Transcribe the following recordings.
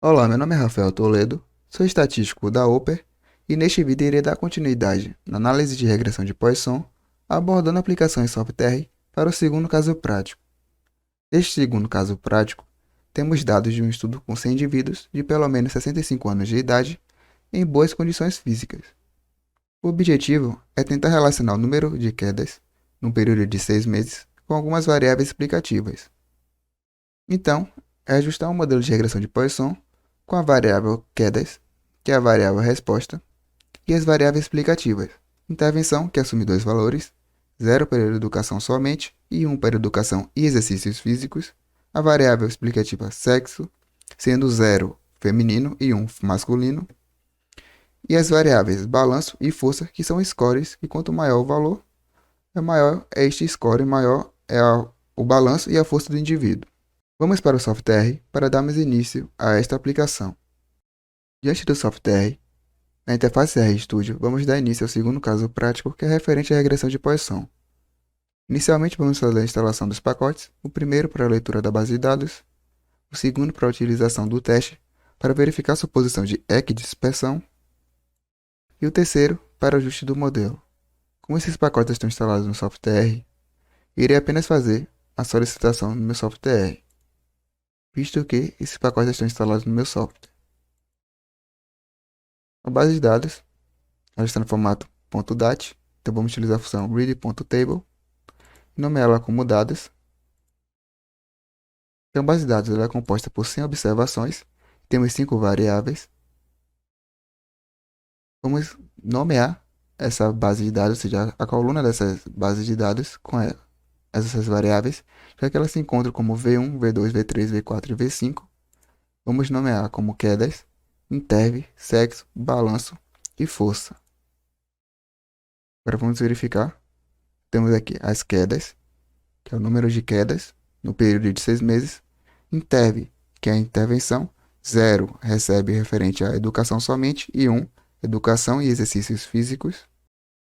Olá, meu nome é Rafael Toledo, sou estatístico da Upper e neste vídeo irei dar continuidade na análise de regressão de Poisson, abordando aplicações software para o segundo caso prático. Neste segundo caso prático, temos dados de um estudo com 100 indivíduos de pelo menos 65 anos de idade em boas condições físicas. O objetivo é tentar relacionar o número de quedas, num período de 6 meses, com algumas variáveis explicativas. Então, é ajustar um modelo de regressão de Poisson com a variável quedas, que é a variável resposta, e as variáveis explicativas. Intervenção, que assume dois valores, 0 para educação somente e 1 para educação e exercícios físicos. A variável explicativa sexo, sendo 0 feminino e 1 masculino. E as variáveis balanço e força, que são scores, e quanto maior o valor, maior é este score, maior é o balanço e a força do indivíduo. Vamos para o software para darmos início a esta aplicação. Diante do software, na interface RStudio, vamos dar início ao segundo caso prático, que é referente à regressão de Poisson. Inicialmente, vamos fazer a instalação dos pacotes, o primeiro para a leitura da base de dados, o segundo para a utilização do teste para verificar a suposição de equidispersão e o terceiro para o ajuste do modelo. Como esses pacotes estão instalados no software, irei apenas fazer a solicitação no meu software, visto que esses pacotes estão instalados no meu software. A base de dados ela está no formato .dat, então vamos utilizar a função read.table e nomeá-la como dados. Então, a base de dados ela é composta por 100 observações, temos 5 variáveis. Vamos nomear essa base de dados, ou seja, a coluna dessas bases de dados com essas variáveis, já que elas se encontram como V1, V2, V3, V4 e V5. Vamos nomear como quedas, interve, sexo, balanço e força. Agora vamos verificar. Temos aqui as quedas, que é o número de quedas no período de 6 meses. Interve, que é a intervenção. 0 recebe referente à educação somente. E 1, educação e exercícios físicos.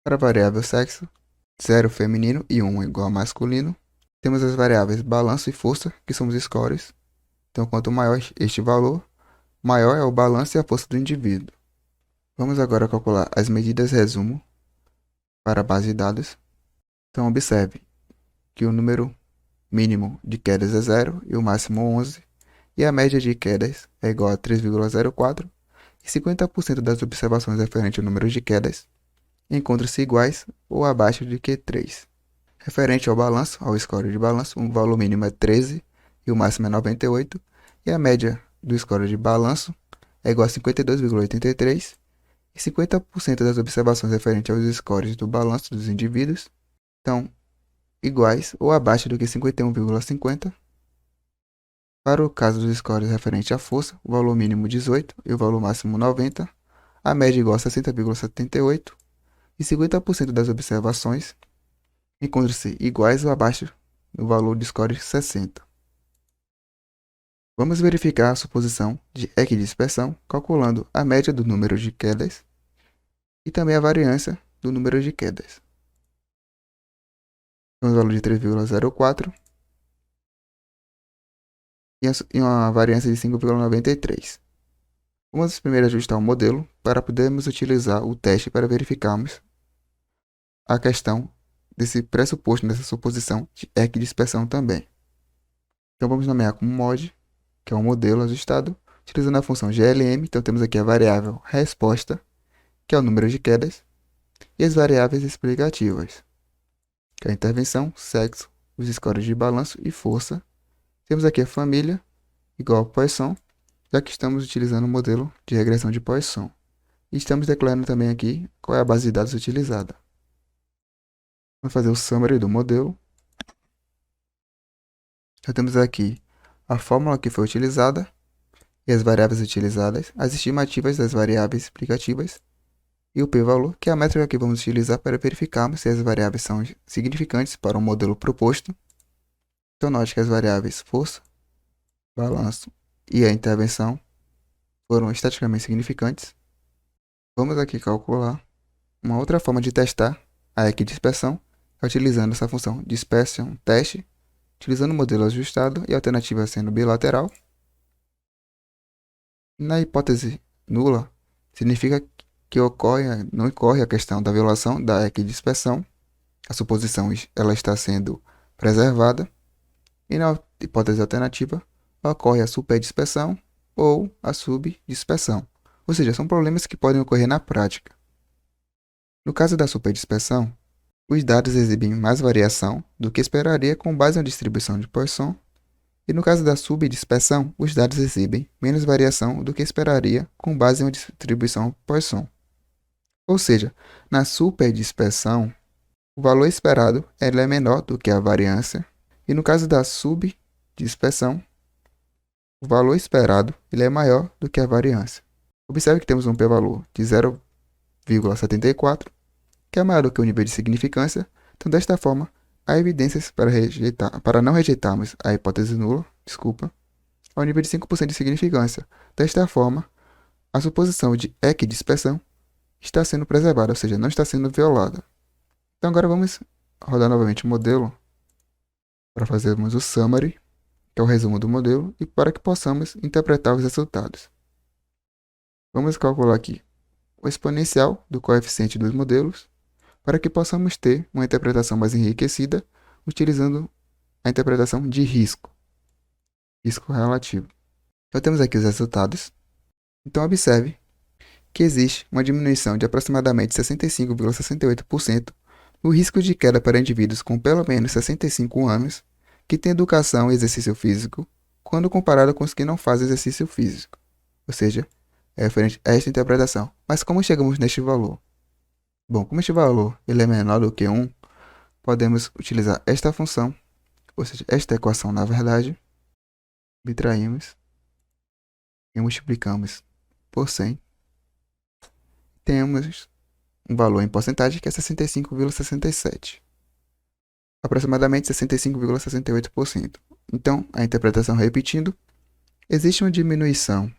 Para a variável sexo, 0 feminino e 1 igual a masculino. Temos as variáveis balanço e força, que são os scores. Então, quanto maior este valor, maior é o balanço e a força do indivíduo. Vamos agora calcular as medidas resumo para a base de dados. Então, observe que o número mínimo de quedas é 0 e o máximo 11, e a média de quedas é igual a 3,04, e 50% das observações referentes ao número de quedas encontram-se iguais ou abaixo de Q3. Referente ao balanço, ao score de balanço, o valor mínimo é 13 e o máximo é 98, e a média do score de balanço é igual a 52,83, e 50% das observações referentes aos scores do balanço dos indivíduos estão iguais ou abaixo do que 51,50. Para o caso dos scores referentes à força, o valor mínimo 18 e o valor máximo 90, a média igual a 60,78, e 50% das observações encontram-se iguais ou abaixo do valor de score 60. Vamos verificar a suposição de equidispersão calculando a média do número de quedas e também a variância do número de quedas. Temos o valor de 3,04 e uma variância de 5,93. Vamos primeiro ajustar o modelo para podermos utilizar o teste para verificarmos a questão desse pressuposto, dessa suposição de equidispersão também. Então vamos nomear como mod, que é um modelo ajustado, utilizando a função glm. Então temos aqui a variável resposta, que é o número de quedas, e as variáveis explicativas, que é a intervenção, sexo, os scores de balanço e força. Temos aqui a família, igual a Poisson, já que estamos utilizando o modelo de regressão de Poisson. E estamos declarando também aqui qual é a base de dados utilizada. Vamos fazer o summary do modelo. Já temos aqui a fórmula que foi utilizada e as variáveis utilizadas, as estimativas das variáveis explicativas e o p-valor, que é a métrica que vamos utilizar para verificarmos se as variáveis são significantes para o modelo proposto. Então, note que as variáveis força, balanço e a intervenção foram estatisticamente significantes. Vamos aqui calcular uma outra forma de testar a equidispersão, utilizando essa função dispersion teste, utilizando o modelo ajustado e a alternativa sendo bilateral. Na hipótese nula, significa que não ocorre a questão da violação da equidispersão, a suposição ela está sendo preservada, e na hipótese alternativa, ocorre a superdispersão ou a subdispersão. Ou seja, são problemas que podem ocorrer na prática. No caso da superdispersão, os dados exibem mais variação do que esperaria com base na distribuição de Poisson, e no caso da subdispersão, os dados exibem menos variação do que esperaria com base em uma distribuição Poisson. Ou seja, na superdispersão, o valor esperado é menor do que a variância, e no caso da subdispersão, o valor esperado é maior do que a variância. Observe que temos um p-valor de 0,74, que é maior do que o nível de significância. Então, desta forma, há evidências para não rejeitarmos a hipótese nula, ao nível de 5% de significância. Desta forma, a suposição de equidispersão está sendo preservada, ou seja, não está sendo violada. Então, agora vamos rodar novamente o modelo para fazermos o summary, que é o resumo do modelo, e para que possamos interpretar os resultados. Vamos calcular aqui o exponencial do coeficiente dos modelos, para que possamos ter uma interpretação mais enriquecida, utilizando a interpretação de risco relativo. Então, temos aqui os resultados. Então, observe que existe uma diminuição de aproximadamente 65,68% no risco de queda para indivíduos com pelo menos 65 anos que têm educação e exercício físico, quando comparado com os que não fazem exercício físico. Ou seja, é referente a esta interpretação. Mas como chegamos neste valor? Bom, como este valor ele é menor do que 1, podemos utilizar esta função, ou seja, esta equação na verdade, subtraímos e multiplicamos por 100. Temos um valor em porcentagem que é 65,67. Aproximadamente 65,68%. Então, a interpretação repetindo, existe uma diminuição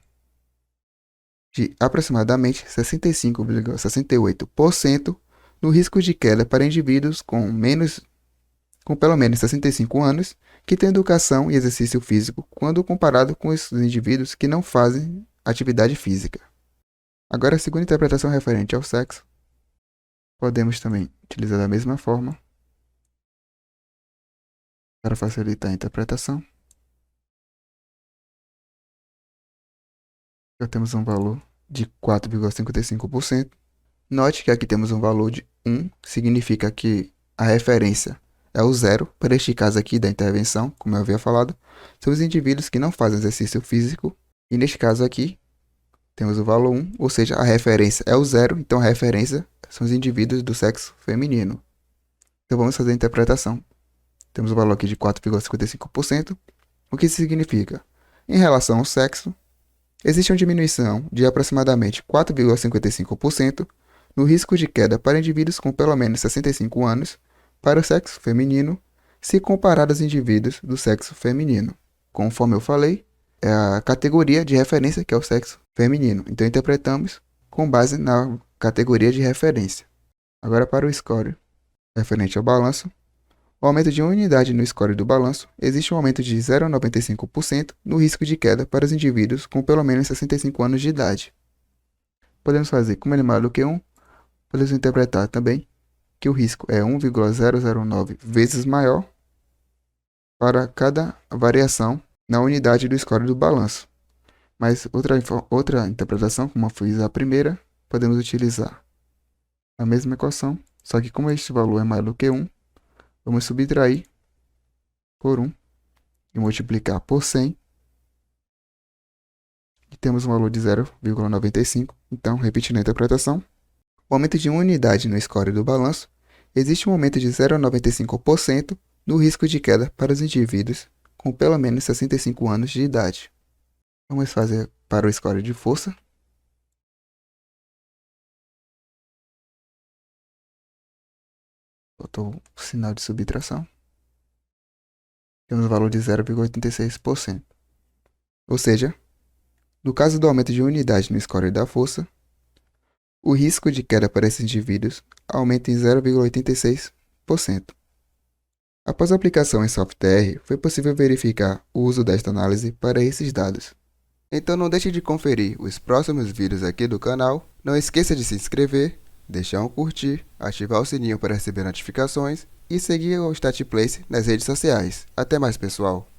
de aproximadamente 65,68% no risco de queda para indivíduos com pelo menos 65 anos que têm educação e exercício físico quando comparado com os indivíduos que não fazem atividade física. Agora, a segunda interpretação referente ao sexo, podemos também utilizar da mesma forma para facilitar a interpretação. Já temos um valor de 4,55%. Note que aqui temos um valor de 1, significa que a referência é o zero. Para este caso aqui da intervenção, como eu havia falado, são os indivíduos que não fazem exercício físico. E neste caso aqui, temos o valor 1, ou seja, a referência é o zero, então a referência são os indivíduos do sexo feminino. Então vamos fazer a interpretação. Temos o valor aqui de 4,55%, o que isso significa? Em relação ao sexo, existe uma diminuição de aproximadamente 4,55% no risco de queda para indivíduos com pelo menos 65 anos para o sexo feminino, se comparado aos indivíduos do sexo feminino. Conforme eu falei, é a categoria de referência que é o sexo feminino. Então, interpretamos com base na categoria de referência. Agora, para o score referente ao balanço, o aumento de uma unidade no score do balanço, existe um aumento de 0,95% no risco de queda para os indivíduos com pelo menos 65 anos de idade. Podemos fazer, como ele é maior do que 1, podemos interpretar também que o risco é 1,009 vezes maior para cada variação na unidade do score do balanço. Mas outra interpretação, como eu fiz a primeira, podemos utilizar a mesma equação, só que como este valor é maior do que 1, vamos subtrair por 1 e multiplicar por 100. E temos um valor de 0,95. Então, repetindo a interpretação, o aumento de uma unidade no score do balanço, existe um aumento de 0,95% no risco de queda para os indivíduos com pelo menos 65 anos de idade. Vamos fazer para o score de força. Faltou o sinal de subtração. Temos um valor de 0,86%. Ou seja, no caso do aumento de unidade no score da força, o risco de queda para esses indivíduos aumenta em 0,86%. Após a aplicação em SoftR, foi possível verificar o uso desta análise para esses dados. Então não deixe de conferir os próximos vídeos aqui do canal. Não esqueça de se inscrever, deixar um curtir, ativar o sininho para receber notificações e seguir o StatPlace nas redes sociais. Até mais, pessoal!